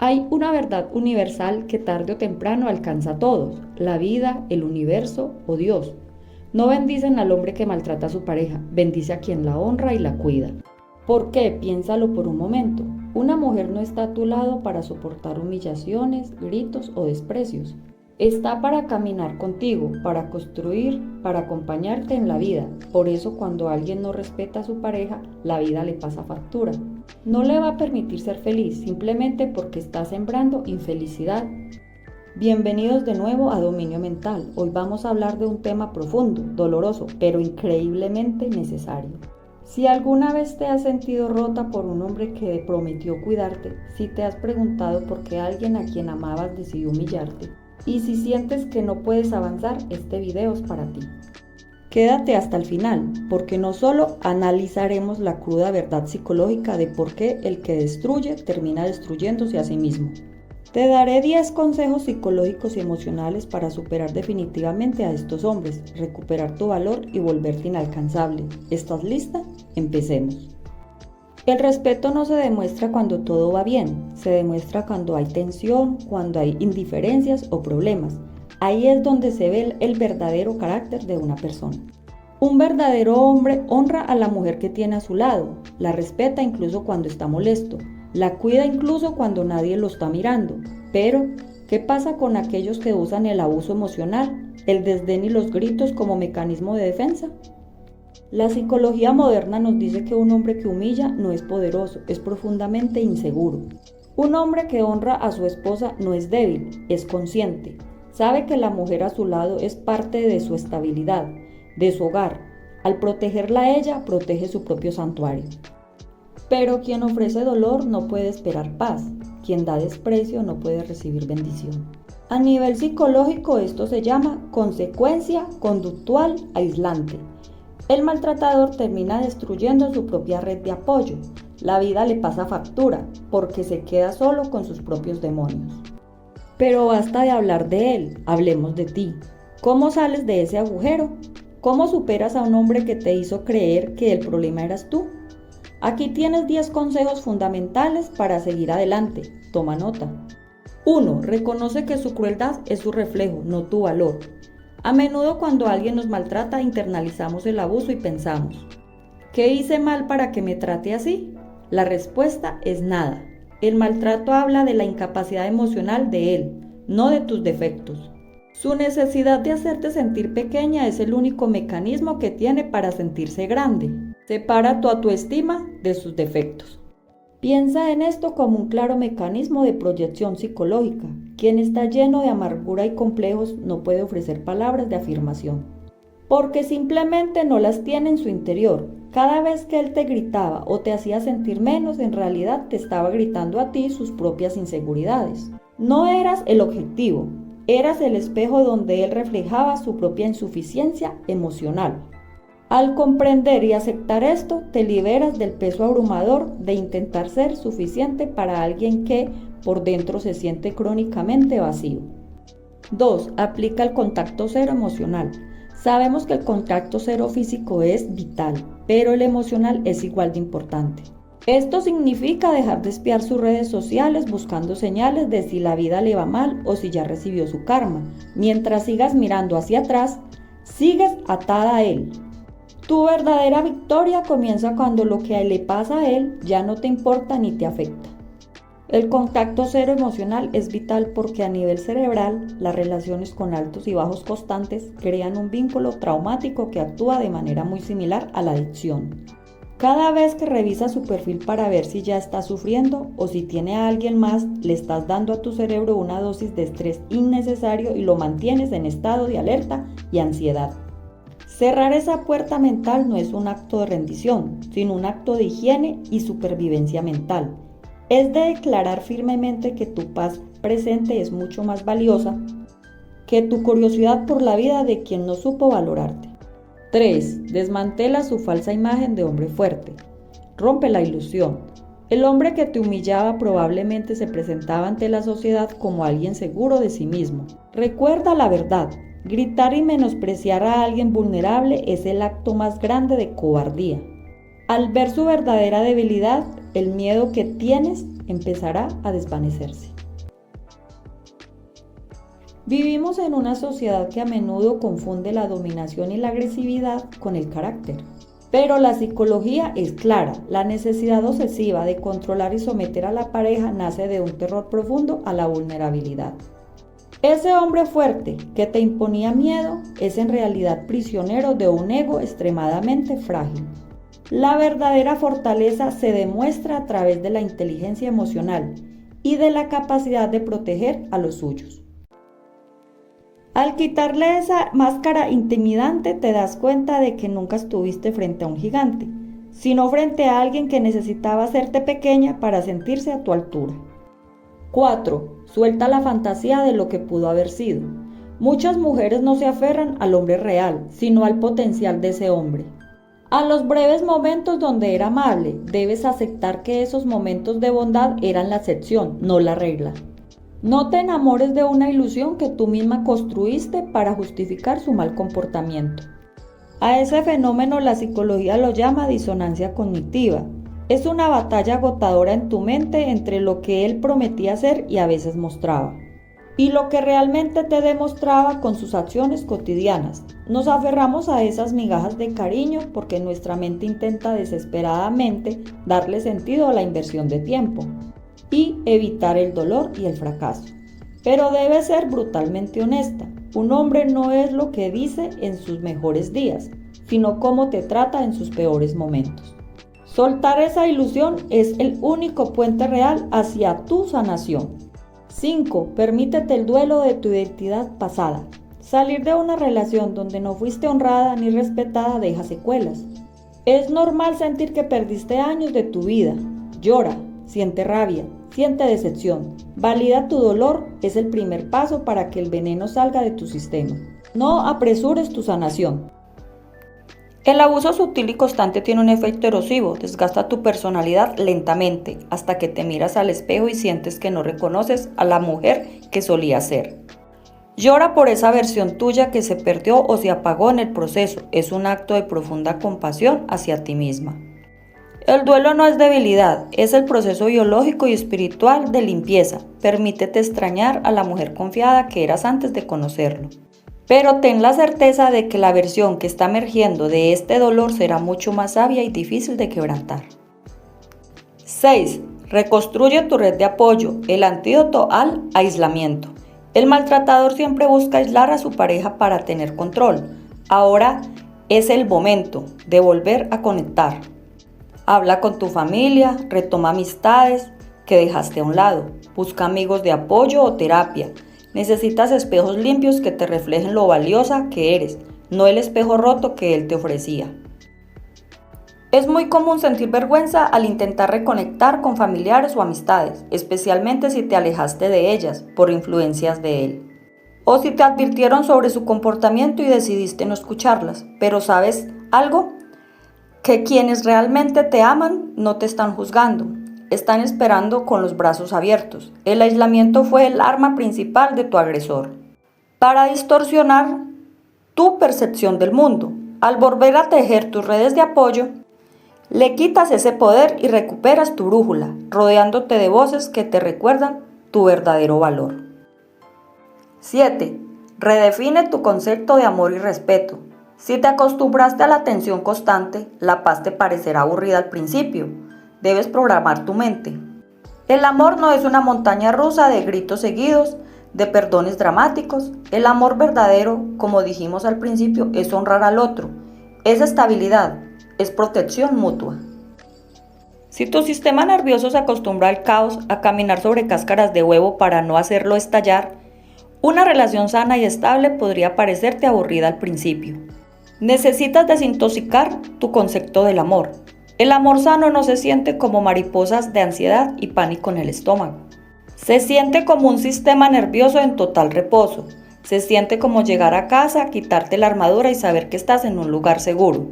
Hay una verdad universal que tarde o temprano alcanza a todos: la vida, el universo o Dios. No bendicen al hombre que maltrata a su pareja, bendice a quien la honra y la cuida. ¿Por qué? Piénsalo por un momento. Una mujer no está a tu lado para soportar humillaciones, gritos o desprecios. Está para caminar contigo, para construir, para acompañarte en la vida. Por eso cuando alguien no respeta a su pareja, la vida le pasa factura. No le va a permitir ser feliz simplemente porque está sembrando infelicidad. Bienvenidos de nuevo a Dominio Mental. Hoy vamos a hablar de un tema profundo, doloroso, pero increíblemente necesario. Si alguna vez te has sentido rota por un hombre que prometió cuidarte, si te has preguntado por qué alguien a quien amabas decidió humillarte, y si sientes que no puedes avanzar, este video es para ti. Quédate hasta el final, porque no solo analizaremos la cruda verdad psicológica de por qué el que destruye termina destruyéndose a sí mismo. Te daré 10 consejos psicológicos y emocionales para superar definitivamente a estos hombres, recuperar tu valor y volverte inalcanzable. ¿Estás lista? Empecemos. El respeto no se demuestra cuando todo va bien, se demuestra cuando hay tensión, cuando hay indiferencias o problemas. Ahí es donde se ve el verdadero carácter de una persona. Un verdadero hombre honra a la mujer que tiene a su lado, la respeta incluso cuando está molesto, la cuida incluso cuando nadie lo está mirando. Pero, ¿qué pasa con aquellos que usan el abuso emocional, el desdén y los gritos como mecanismo de defensa? La psicología moderna nos dice que un hombre que humilla no es poderoso, es profundamente inseguro. Un hombre que honra a su esposa no es débil, es consciente. Sabe que la mujer a su lado es parte de su estabilidad, de su hogar. Al protegerla a ella, protege su propio santuario. Pero quien ofrece dolor no puede esperar paz. Quien da desprecio no puede recibir bendición. A nivel psicológico esto se llama consecuencia conductual aislante. El maltratador termina destruyendo su propia red de apoyo. La vida le pasa factura porque se queda solo con sus propios demonios. Pero basta de hablar de él, hablemos de ti. ¿Cómo sales de ese agujero? ¿Cómo superas a un hombre que te hizo creer que el problema eras tú? Aquí tienes 10 consejos fundamentales para seguir adelante. Toma nota. 1. Reconoce que su crueldad es su reflejo, no tu valor. A menudo cuando alguien nos maltrata internalizamos el abuso y pensamos: ¿qué hice mal para que me trate así? La respuesta es nada. El maltrato habla de la incapacidad emocional de él, no de tus defectos. Su necesidad de hacerte sentir pequeña es el único mecanismo que tiene para sentirse grande. Separa tu autoestima de sus defectos. Piensa en esto como un claro mecanismo de proyección psicológica. Quien está lleno de amargura y complejos no puede ofrecer palabras de afirmación, porque simplemente no las tiene en su interior. Cada vez que él te gritaba o te hacía sentir menos, en realidad te estaba gritando a ti sus propias inseguridades. No eras el objetivo, eras el espejo donde él reflejaba su propia insuficiencia emocional. Al comprender y aceptar esto, te liberas del peso abrumador de intentar ser suficiente para alguien que por dentro se siente crónicamente vacío. 2. Aplica el contacto cero emocional. Sabemos que el contacto cero físico es vital, pero el emocional es igual de importante. Esto significa dejar de espiar sus redes sociales buscando señales de si la vida le va mal o si ya recibió su karma. Mientras sigas mirando hacia atrás, sigues atada a él. Tu verdadera victoria comienza cuando lo que le pasa a él ya no te importa ni te afecta. El contacto cero emocional es vital porque a nivel cerebral, las relaciones con altos y bajos constantes crean un vínculo traumático que actúa de manera muy similar a la adicción. Cada vez que revisas su perfil para ver si ya está sufriendo o si tiene a alguien más, le estás dando a tu cerebro una dosis de estrés innecesario y lo mantienes en estado de alerta y ansiedad. Cerrar esa puerta mental no es un acto de rendición, sino un acto de higiene y supervivencia mental. Es de declarar firmemente que tu paz presente es mucho más valiosa que tu curiosidad por la vida de quien no supo valorarte. 3. Desmantela su falsa imagen de hombre fuerte. Rompe la ilusión. El hombre que te humillaba probablemente se presentaba ante la sociedad como alguien seguro de sí mismo. Recuerda la verdad. Gritar y menospreciar a alguien vulnerable es el acto más grande de cobardía. Al ver su verdadera debilidad, el miedo que tienes empezará a desvanecerse. Vivimos en una sociedad que a menudo confunde la dominación y la agresividad con el carácter. Pero la psicología es clara, la necesidad obsesiva de controlar y someter a la pareja nace de un terror profundo a la vulnerabilidad. Ese hombre fuerte que te imponía miedo es en realidad prisionero de un ego extremadamente frágil. La verdadera fortaleza se demuestra a través de la inteligencia emocional y de la capacidad de proteger a los suyos. Al quitarle esa máscara intimidante te das cuenta de que nunca estuviste frente a un gigante, sino frente a alguien que necesitaba hacerte pequeña para sentirse a tu altura. 4. Suelta la fantasía de lo que pudo haber sido. Muchas mujeres no se aferran al hombre real, sino al potencial de ese hombre. A los breves momentos donde era amable, debes aceptar que esos momentos de bondad eran la excepción, no la regla. No te enamores de una ilusión que tú misma construiste para justificar su mal comportamiento. A ese fenómeno la psicología lo llama disonancia cognitiva. Es una batalla agotadora en tu mente entre lo que él prometía hacer y a veces mostraba, y lo que realmente te demostraba con sus acciones cotidianas. Nos aferramos a esas migajas de cariño porque nuestra mente intenta desesperadamente darle sentido a la inversión de tiempo y evitar el dolor y el fracaso. Pero debe ser brutalmente honesta. Un hombre no es lo que dice en sus mejores días, sino cómo te trata en sus peores momentos. Soltar esa ilusión es el único puente real hacia tu sanación. 5. Permítete el duelo de tu identidad pasada. Salir de una relación donde no fuiste honrada ni respetada deja secuelas. Es normal sentir que perdiste años de tu vida. Llora, siente rabia, siente decepción. Valida tu dolor, es el primer paso para que el veneno salga de tu sistema. No apresures tu sanación. El abuso sutil y constante tiene un efecto erosivo, desgasta tu personalidad lentamente, hasta que te miras al espejo y sientes que no reconoces a la mujer que solías ser. Llora por esa versión tuya que se perdió o se apagó en el proceso, es un acto de profunda compasión hacia ti misma. El duelo no es debilidad, es el proceso biológico y espiritual de limpieza. Permítete extrañar a la mujer confiada que eras antes de conocerlo. Pero ten la certeza de que la versión que está emergiendo de este dolor será mucho más sabia y difícil de quebrantar. 6. Reconstruye tu red de apoyo, el antídoto al aislamiento. El maltratador siempre busca aislar a su pareja para tener control. Ahora es el momento de volver a conectar. Habla con tu familia, retoma amistades que dejaste a un lado, busca amigos de apoyo o terapia. Necesitas espejos limpios que te reflejen lo valiosa que eres, no el espejo roto que él te ofrecía. Es muy común sentir vergüenza al intentar reconectar con familiares o amistades, especialmente si te alejaste de ellas por influencias de él. O si te advirtieron sobre su comportamiento y decidiste no escucharlas. Pero ¿sabes algo? Que quienes realmente te aman no te están juzgando. Están esperando con los brazos abiertos. El aislamiento fue el arma principal de tu agresor para distorsionar tu percepción del mundo. Al volver a tejer tus redes de apoyo, le quitas ese poder y recuperas tu brújula, rodeándote de voces que te recuerdan tu verdadero valor. 7. Redefine tu concepto de amor y respeto. Si te acostumbraste a la atención constante, la paz te parecerá aburrida al principio. Debes programar tu mente. El amor no es una montaña rusa de gritos seguidos, de perdones dramáticos. El amor verdadero, como dijimos al principio, es honrar al otro. Es estabilidad, es protección mutua. Si tu sistema nervioso se acostumbra al caos, a caminar sobre cáscaras de huevo para no hacerlo estallar, una relación sana y estable podría parecerte aburrida al principio. Necesitas desintoxicar tu concepto del amor. El amor sano no se siente como mariposas de ansiedad y pánico en el estómago. Se siente como un sistema nervioso en total reposo. Se siente como llegar a casa, quitarte la armadura y saber que estás en un lugar seguro,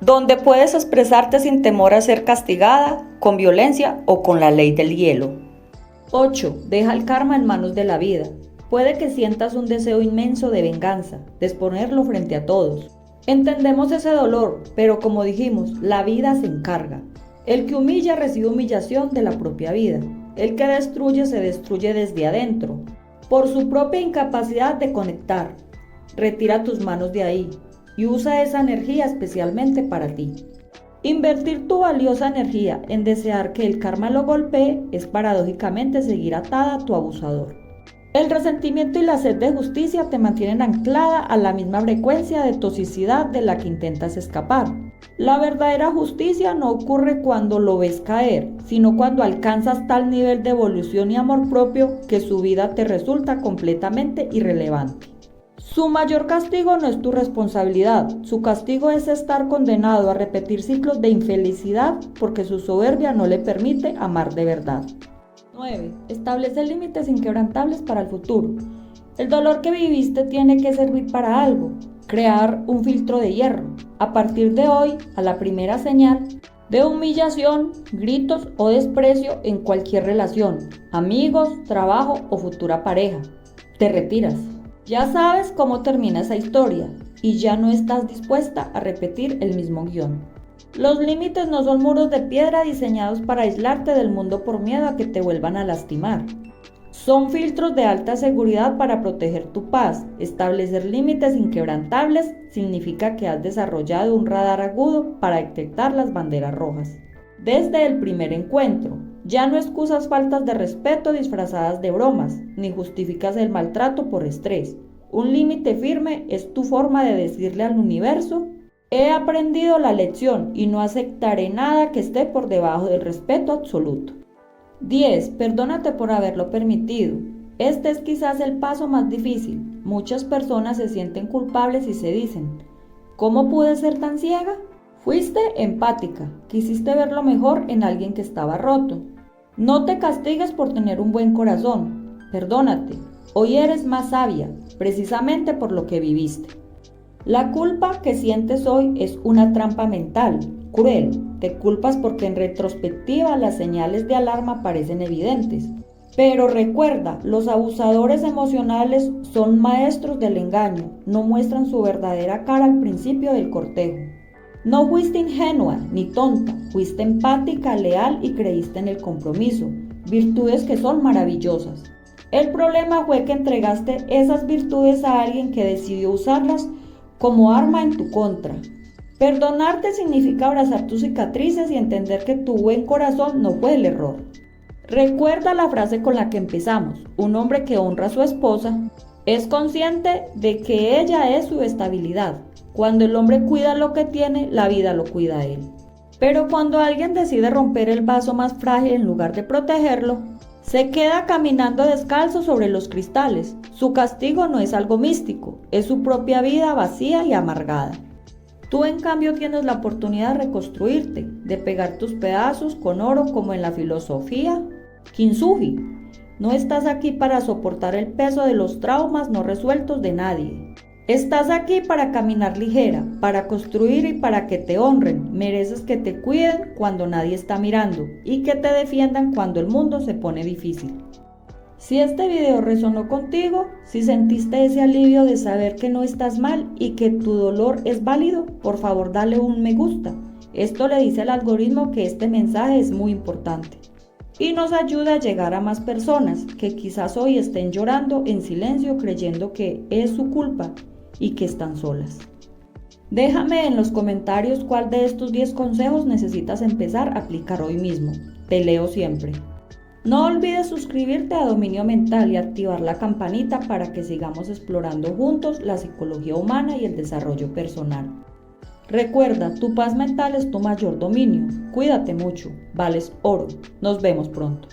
donde puedes expresarte sin temor a ser castigada, con violencia o con la ley del hielo. 8. Deja el karma en manos de la vida. Puede que sientas un deseo inmenso de venganza, de exponerlo frente a todos. Entendemos ese dolor, pero como dijimos, la vida se encarga. El que humilla recibe humillación de la propia vida. El que destruye se destruye desde adentro, por su propia incapacidad de conectar. Retira tus manos de ahí y usa esa energía especialmente para ti. Invertir tu valiosa energía en desear que el karma lo golpee es paradójicamente seguir atada a tu abusador. El resentimiento y la sed de justicia te mantienen anclada a la misma frecuencia de toxicidad de la que intentas escapar. La verdadera justicia no ocurre cuando lo ves caer, sino cuando alcanzas tal nivel de evolución y amor propio que su vida te resulta completamente irrelevante. Su mayor castigo no es tu responsabilidad, su castigo es estar condenado a repetir ciclos de infelicidad porque su soberbia no le permite amar de verdad. 9. Establece límites inquebrantables para el futuro. El dolor que viviste tiene que servir para algo, crear un filtro de hierro. A partir de hoy, a la primera señal de humillación, gritos o desprecio en cualquier relación, amigos, trabajo o futura pareja, te retiras. Ya sabes cómo termina esa historia y ya no estás dispuesta a repetir el mismo guión. Los límites no son muros de piedra diseñados para aislarte del mundo por miedo a que te vuelvan a lastimar. Son filtros de alta seguridad para proteger tu paz. Establecer límites inquebrantables significa que has desarrollado un radar agudo para detectar las banderas rojas. Desde el primer encuentro, ya no excusas faltas de respeto disfrazadas de bromas, ni justificas el maltrato por estrés. Un límite firme es tu forma de decirle al universo: he aprendido la lección y no aceptaré nada que esté por debajo del respeto absoluto. 10. Perdónate por haberlo permitido. Este es quizás el paso más difícil. Muchas personas se sienten culpables y se dicen: ¿cómo pude ser tan ciega? Fuiste empática, quisiste ver lo mejor en alguien que estaba roto. No te castigues por tener un buen corazón. Perdónate. Hoy eres más sabia, precisamente por lo que viviste. La culpa que sientes hoy es una trampa mental, cruel. Te culpas porque en retrospectiva las señales de alarma parecen evidentes. Pero recuerda, los abusadores emocionales son maestros del engaño, no muestran su verdadera cara al principio del cortejo. No fuiste ingenua ni tonta, fuiste empática, leal y creíste en el compromiso, virtudes que son maravillosas. El problema fue que entregaste esas virtudes a alguien que decidió usarlas como arma en tu contra. Perdonarte significa abrazar tus cicatrices y entender que tu buen corazón no fue el error. Recuerda la frase con la que empezamos: un hombre que honra a su esposa es consciente de que ella es su estabilidad. Cuando el hombre cuida lo que tiene, la vida lo cuida a él. Pero cuando alguien decide romper el vaso más frágil en lugar de protegerlo, se queda caminando descalzo sobre los cristales. Su castigo no es algo místico, es su propia vida vacía y amargada. Tú, en cambio, tienes la oportunidad de reconstruirte, de pegar tus pedazos con oro como en la filosofía Kintsugi. No estás aquí para soportar el peso de los traumas no resueltos de nadie. Estás aquí para caminar ligera, para construir y para que te honren. Mereces que te cuiden cuando nadie está mirando y que te defiendan cuando el mundo se pone difícil. Si este video resonó contigo, si sentiste ese alivio de saber que no estás mal y que tu dolor es válido, por favor dale un me gusta. Esto le dice al algoritmo que este mensaje es muy importante y nos ayuda a llegar a más personas que quizás hoy estén llorando en silencio creyendo que es su culpa y que están solas. Déjame en los comentarios cuál de estos 10 consejos necesitas empezar a aplicar hoy mismo. Te leo siempre. No olvides suscribirte a Dominio Mental y activar la campanita para que sigamos explorando juntos la psicología humana y el desarrollo personal. Recuerda, tu paz mental es tu mayor dominio. Cuídate mucho, vales oro. Nos vemos pronto.